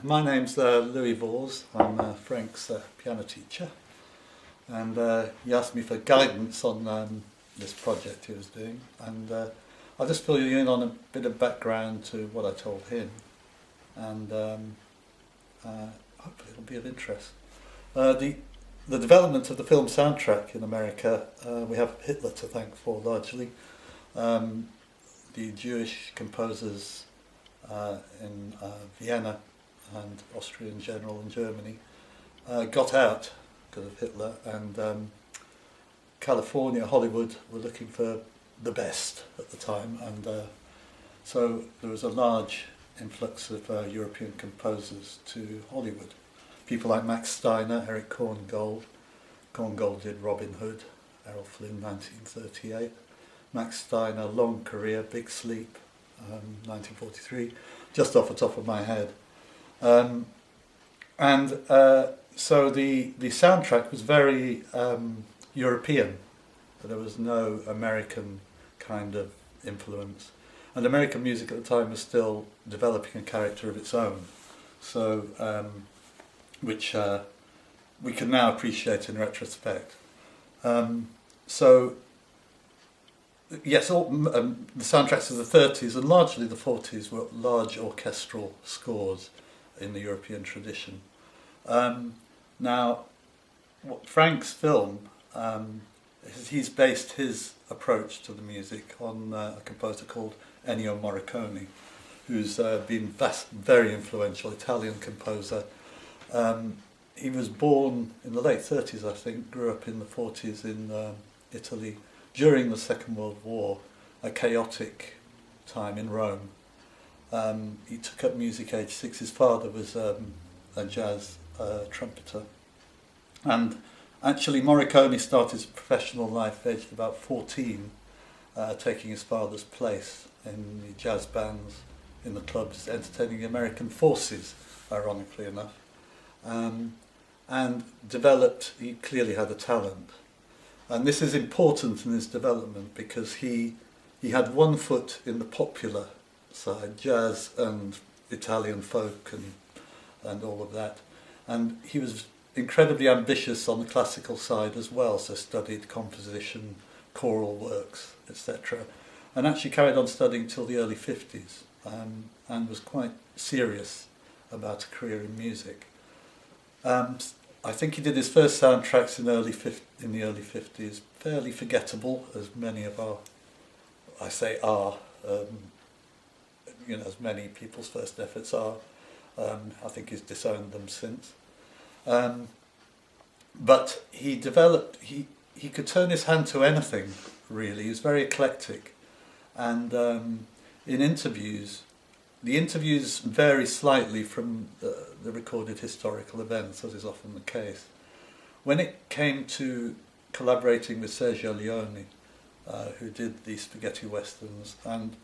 My name's Louis Vors. I'm Frank's piano teacher, and he asked me for guidance on this project he was doing, and I'll just fill you in on a bit of background to what I told him, and hopefully it'll be of interest. The development of the film soundtrack in America, we have Hitler to thank for largely. The Jewish composers in Vienna and Austria in general and Germany got out because of Hitler, and California, Hollywood were looking for the best at the time, and so there was a large influx of European composers to Hollywood. People like Max Steiner, Eric Korngold. Korngold did Robin Hood, Errol Flynn, 1938. Max Steiner, long career, Big Sleep, 1943, just off the top of my head. So the soundtrack was very European. There was no American kind of influence. And American music at the time was still developing a character of its own. So, which we can now appreciate in retrospect. Yes, the soundtracks of the 30s and largely the 40s were large orchestral scores in the European tradition. Now, Frank's film, he's based his approach to the music on a composer called e.morricone, who's been very influential Italian composer. He was born in the late 30s, I think, grew up in the 40s in Italy during the Second World War, a chaotic time in Rome. He took up music age 6. His father was a jazz trumpeter. And actually Morricone started his professional life aged about 14, taking his father's place in the jazz bands, in the clubs, entertaining the American forces, ironically enough. And developed, he clearly had a talent. And this is important in his development because he had one foot in the popular side, jazz and Italian folk and all of that. And he was incredibly ambitious on the classical side as well, so studied composition, choral works, etc. And actually carried on studying till the early 50s, and was quite serious about a career in music. I think he did his first soundtracks in the early 50s, fairly forgettable, as many of our, as many people's first efforts are. I think he's disowned them since. But he developed, he could turn his hand to anything, really. He was very eclectic. And in interviews, the interviews vary slightly from the recorded historical events, as is often the case. When it came to collaborating with Sergio Leone, who did the spaghetti westerns and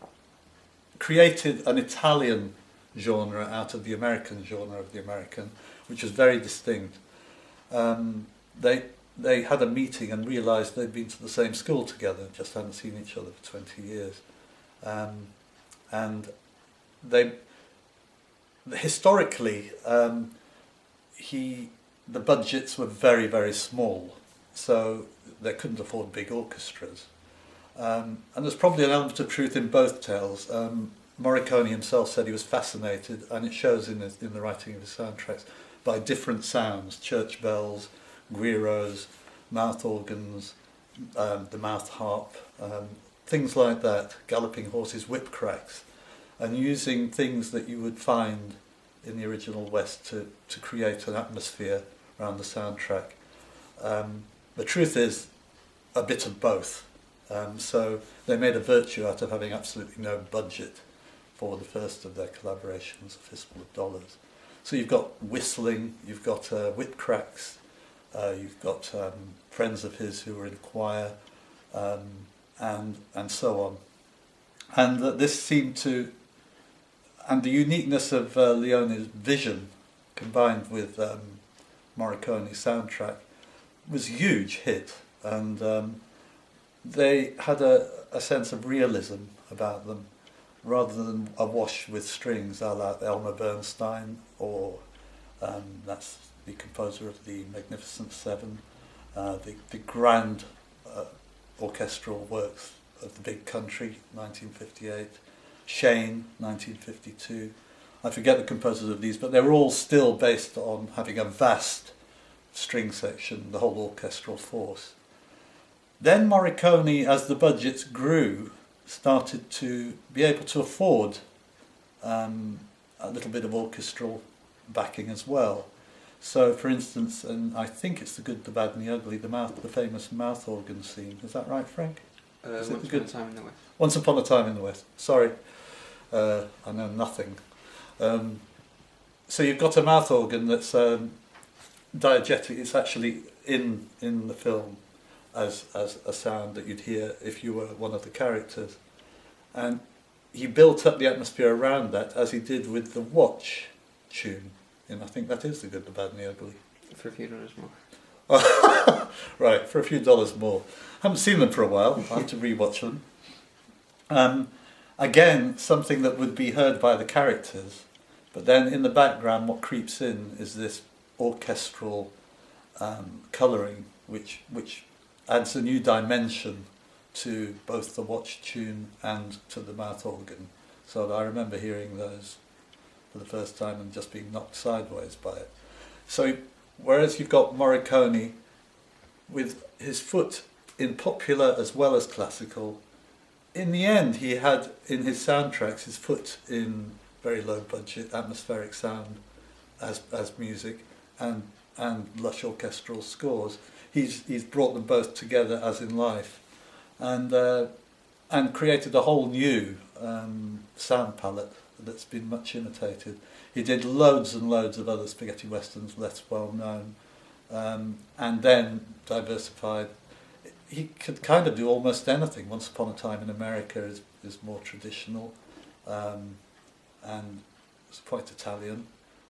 created an Italian genre out of the American genre of the American, which was very distinct, they had a meeting and realised they'd been to the same school together, just hadn't seen each other for 20 years. And historically, the budgets were very, very small, so they couldn't afford big orchestras. And there's probably an element of truth in both tales. Morricone himself said he was fascinated, and it shows in the writing of his soundtracks, by different sounds: church bells, guiros, mouth organs, the mouth harp, things like that, galloping horses, whip cracks, and using things that you would find in the original West to create an atmosphere around the soundtrack. The truth is a bit of both. So they made a virtue out of having absolutely no budget for the first of their collaborations, A Fistful of Dollars. So you've got whistling, you've got whip cracks, you've got friends of his who were in choir, and so on. And this seemed to, and the uniqueness of Leone's vision combined with Morricone's soundtrack was a huge hit, and they had a sense of realism about them rather than awash with strings, a la Elmer Bernstein, or that's the composer of the Magnificent Seven, the grand orchestral works of The Big Country, 1958, Shane, 1952. I forget the composers of these, but they're all still based on having a vast string section, the whole orchestral force. Then Morricone, as the budgets grew, started to be able to afford a little bit of orchestral backing as well. So, for instance, and I think it's The Good, the Bad and the Ugly, the famous mouth organ scene. Is that right, Frank? Once Upon a Time in the West. Once Upon a Time in the West. Sorry, I know nothing. So you've got a mouth organ that's diegetic. It's actually in the film as a sound that you'd hear if you were one of the characters. And he built up the atmosphere around that, as he did with the Watch tune. And I think that is The Good, the Bad and the Ugly. For a few dollars more. Right, for a few dollars more. Haven't seen them for a while. I have to rewatch them. Again, something that would be heard by the characters, but then in the background what creeps in is this orchestral colouring, which adds a new dimension to both the Watch tune and to the mouth organ. So I remember hearing those for the first time and just being knocked sideways by it. So whereas you've got Morricone with his foot in popular as well as classical, in the end he had in his soundtracks his foot in very low budget atmospheric sound as music and lush orchestral scores. He's brought them both together as in life, and created a whole new sound palette that's been much imitated. He did loads and loads of other spaghetti westerns less well known, and then diversified. He could kind of do almost anything. Once Upon a Time in America is more traditional, and it's quite Italian.